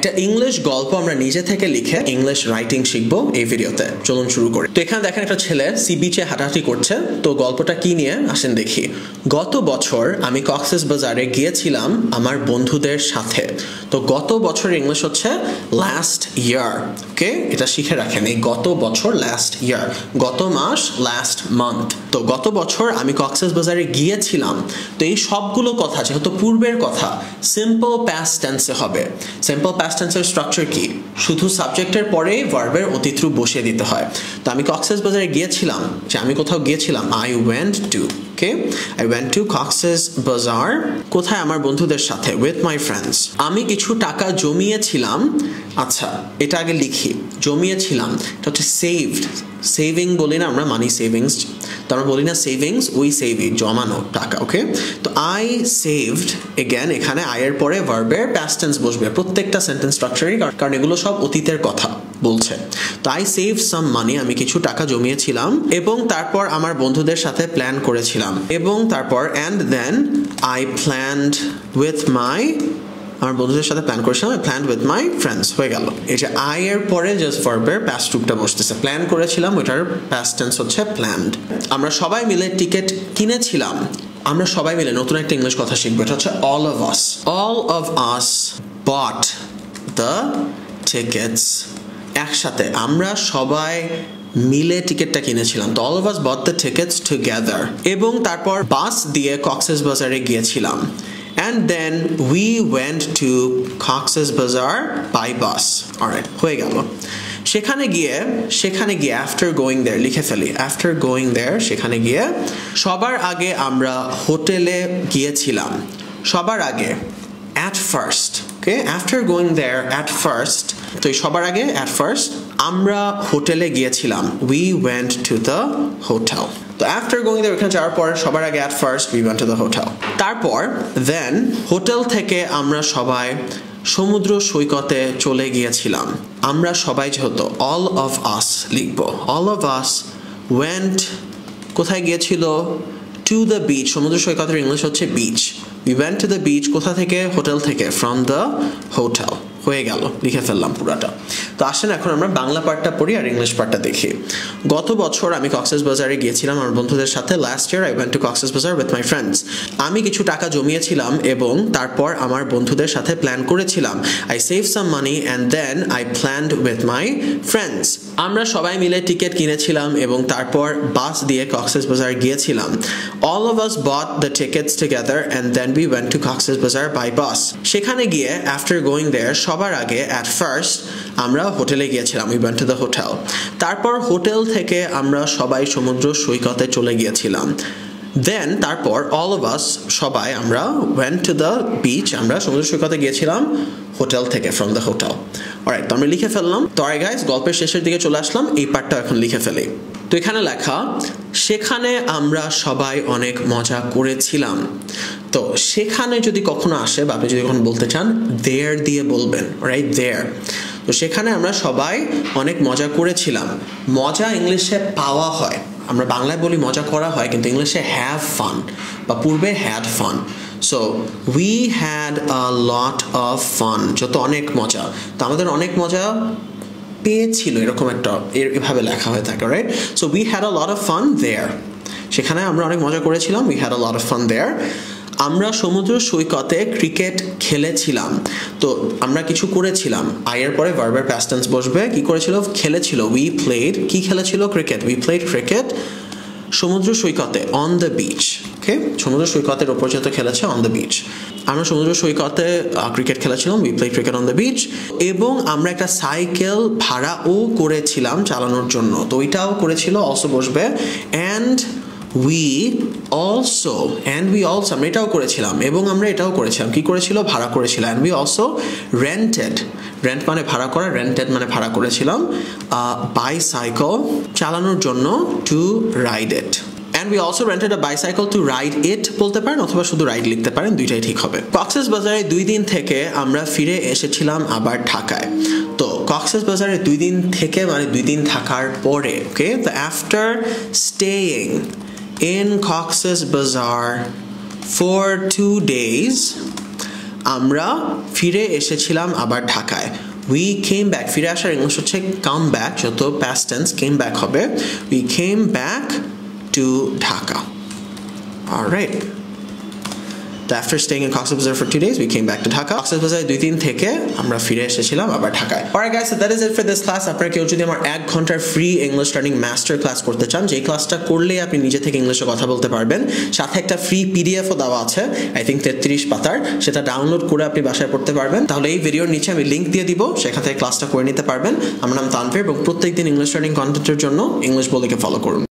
একটা ইংলিশ গল্প আমরা নিজে থেকে লিখে ইংলিশ রাইটিং শিখবো এই ভিডিওতে। চলুন শুরু করি। তো এখানে দেখেন একটা ছেলে সি বিচে হাঁটাহাঁটি করছে। তো গল্পটা কি নিয়ে আসেন দেখি। গত বছর আমি কক্সেস বাজারে গিয়েছিলাম আমার বন্ধুদের সাথে। তো গত বছর ইংলিশ হচ্ছে লাস্ট ইয়ার। ওকে, এটা শিখে রাখেন, এই গত বছর লাস্ট ইয়ার, গত মাস লাস্ট মান্থ। তো গত বছর আমি কক্সেস বাজারে গিয়েছিলাম। তো এই সবগুলো কথা যেহেতু পূর্বের কথা সিম্পল পাস্ট টেন্সে হবে। সিম্পল পাস্ট টেন্সের স্ট্রাকচার কি? শুধু সাবজেক্টের পরে ভার্বের অতীত রূপ বসিয়ে দিতে হয়। তো আমি কক্সেস বাজারে গিয়েছিলাম, যে আমি কোথাও গিয়েছিলাম, I went to. Okay, I went to Cox's বাজার। কোথায়? আমার বন্ধুদের সাথে, উইথ মাই ফ্রেন্ডস। আমি কিছু টাকা জমিয়েছিলাম। আচ্ছা, এটা আগে লিখি। জমিয়েছিলাম এটা হচ্ছে সেভড। সেভিং বলি না আমরা, মানি সেভিংস। তো আমরা বলি না সেভিংস, উই সেভ ইট, জমানো টাকা। ওকে, তো আই সেভড, এগেন এখানে আয়ের পরে ভার্বের পাস্ট টেন্স বসবে প্রত্যেকটা সেন্টেন্স স্ট্রাকচারই, কারণ এগুলো সব অতীতের কথা বলছে। তো আই সেভ সাম মানি, আমি কিছু টাকা জমিয়েছিলাম এবং তারপর আমার বন্ধুদের সাথে প্ল্যান করেছিলাম। এবং তারপর and then I planned with my, আমার বন্ধুদের সাথে প্ল্যান করেছিলাম, I planned with my friends. হয়ে গেল। এই যে আই এর পরে জাস্ট ভার্বের পাস্ট রূপটা বসতেছে। প্ল্যান করেছিলাম, ওইটার পাস্ট টেন্স হচ্ছে প্ল্যান্ড। আমরা সবাই মিলে টিকিট কিনেছিলাম। আমরা সবাই মিলে নতুন একটা ইংলিশ কথা শিখবো, এটা হচ্ছে all of us. All of us bought the tickets. একসাথে আমরা সবাই মিলে টিকিটটা কিনেছিলাম। তো all of us bought the tickets together. এবং তারপর বাস দিয়ে কক্সেস বাজারে গিয়েছিলাম। And then we went to Cox's Bazar by bus. Alright, হয়ে গেল। সেখানে গিয়ে after going there লিখে ফেলি। after going there সেখানে গিয়ে সবার আগে আমরা হোটেলে গিয়েছিলাম। সবার আগে at first. Okay, after going there at first, তো সবার আগে at first আমরা হোটেলে গিয়েছিলাম। We went to the hotel. তো after going there এখানে যাওয়ার পর সবার আগে at first we went to the hotel. তারপর then হোটেল থেকে আমরা সবাই সমুদ্র সৈকতে চলে গিয়েছিলাম। আমরা সবাই যেহেতু all of us লিখবো। all of us went, কোথায় গিয়েছিল? to the beach। সমুদ্র সৈকতের ইংলিশ হচ্ছে beach. We went to the beach, কোথা থেকে? হোটেল থেকে, from the hotel। হয়ে গেল, লিখে ফেললাম পুরাটা। তো আসেন এখন আমরা বাংলা পার্টটা পড়ি আর ইংলিশ পার্টটা দেখি। গত বছর আমি কক্সেস বাজারে গিয়েছিলাম আমার বন্ধুদের সাথে। Last year I went to Cox's বাজার উইথ মাই ফ্রেন্ডস। আমি কিছু টাকা জমিয়েছিলাম এবং তারপর আমার বন্ধুদের সাথে প্ল্যান করেছিলাম। I save some money and then I planned with my friends. আমরা সবাই মিলে টিকিট কিনেছিলাম এবং তারপর বাস দিয়ে কক্সেস বাজার গিয়েছিলাম। All of us bought the tickets together and then we went to Cox's Bazar by বাস। সেখানে গিয়ে আফটার গোয়িং দেয়ার সবার আগে at first আমরা হোটেলে গিয়েছিলাম। we went to the hotel. তারপর হোটেল থেকে আমরা সবাই সমুদ্র সৈকতে চলে গিয়েছিলাম। then তারপর all of us সবাই আমরা went to the beach, আমরা সমুদ্র সৈকতে গিয়েছিলাম হোটেল থেকে, from the hotel. alright, তো আমরা লিখে ফেললাম। তো alright guys, গল্পের শেষের দিকে চলে আসলাম, এই পার্টটা এখন লিখে ফেলি। তো এখানে লেখা সেখানে আমরা সবাই অনেক মজা করেছিলাম। তো সেখানে যদি কখনো আসে বা আপনি যদি কখনো বলতে চান there দিয়ে বলবেন, রাইট? there। তো সেখানে আমরা সবাই অনেক মজা করেছিলাম। মজা ইংলিশে পাওয়া হয়, আমরা বাংলায় বলি মজা করা হয়, কিন্তু ইংলিশে হ্যাভ ফান বা পূর্বে had fun. So we had a lot of fun, যত অনেক মজা। তো আমাদের অনেক মজা পেয়েছিল, এরকম একটা এভাবে লেখা হয়ে থাকে, right? So we had a lot of fun there. সেখানে আমরা অনেক মজা করেছিলাম, we had a lot of fun there. আমরা সমুদ্র সৈকতে ক্রিকেট খেলেছিলাম। তো আমরা কিছু করেছিলাম, আয়ের পরে ভার্বের পাস্ট টেন্স বসবে। কি করেছিল? খেলেছিল। উই প্লেড, কি খেলেছিল? ক্রিকেট। উই প্লেড ক্রিকেট সমুদ্র সৈকতে, অন দ্য বিচ। ওকে, সমুদ্র সৈকতের ওপর যেহেতু খেলেছে, অন দ্য বিচ। আমরা সমুদ্র সৈকতে ক্রিকেট খেলেছিলাম, we played cricket on the beach. এবং আমরা একটা সাইকেল ভাড়াও করেছিলাম চালানোর জন্য। তো ওইটাও করেছিল, অলসো বসবে। অ্যান্ড we also আমরা এটাও করেছিলাম এবং আমরা এটাও করেছিলাম। কি করেছিল? ভাড়া করেছিল। and we also rented, rent মানে ভাড়া করা, rented মানে ভাড়া করেছিলাম, bicycle চালানোর জন্য, to ride it. and we also rented a bicycle to ride it বলতে পারেন অথবা শুধু রাইড লিখতে পারেন, দুইটাই ঠিক হবে। কক্সেস বাজারে 2 দিন থেকে আমরা ফিরে এসেছিলাম আবার ঢাকায়। তো কক্সেস বাজারে 2 দিন থেকে মানে 2 দিন থাকার পরে। ওকে, তো after staying in Cox's Bazar for 2 days আমরা ফিরে এসেছিলাম আবার ঢাকায় we came back ফিরে আসার ইংলিশ হচ্ছে come back যত past tense came back হবে we came back to Dhaka alright after staying in Cox's Bazar for 2 days we came back to Dhaka Cox's Bazar 2 দিন থেকে আমরা ফিরে এসেছিলাম আবার ঢাকায় alright guys so that is it for this class আপনারা কেউ যদি আমার 1 ঘন্টার free English learning master class করতে চান যেই ক্লাসটা করলে আপনি নিজে থেকে ইংলিশে কথা বলতে পারবেন সাথে একটা ফ্রি পিডিএফও দেওয়া আছে আই থিংক 33 পাতার সেটা ডাউনলোড করে আপনি বাসায় পড়তে পারবেন তাহলে এই ভিডিওর নিচে আমি লিংক দিয়ে দিব সেখান থেকে ক্লাসটা করে নিতে পারবেন আমার নাম তানভীর এবং প্রত্যেকদিন ইংলিশ লার্নিং কন্টেন্টের জন্য ইংলিশ বলেকে ফলো করুন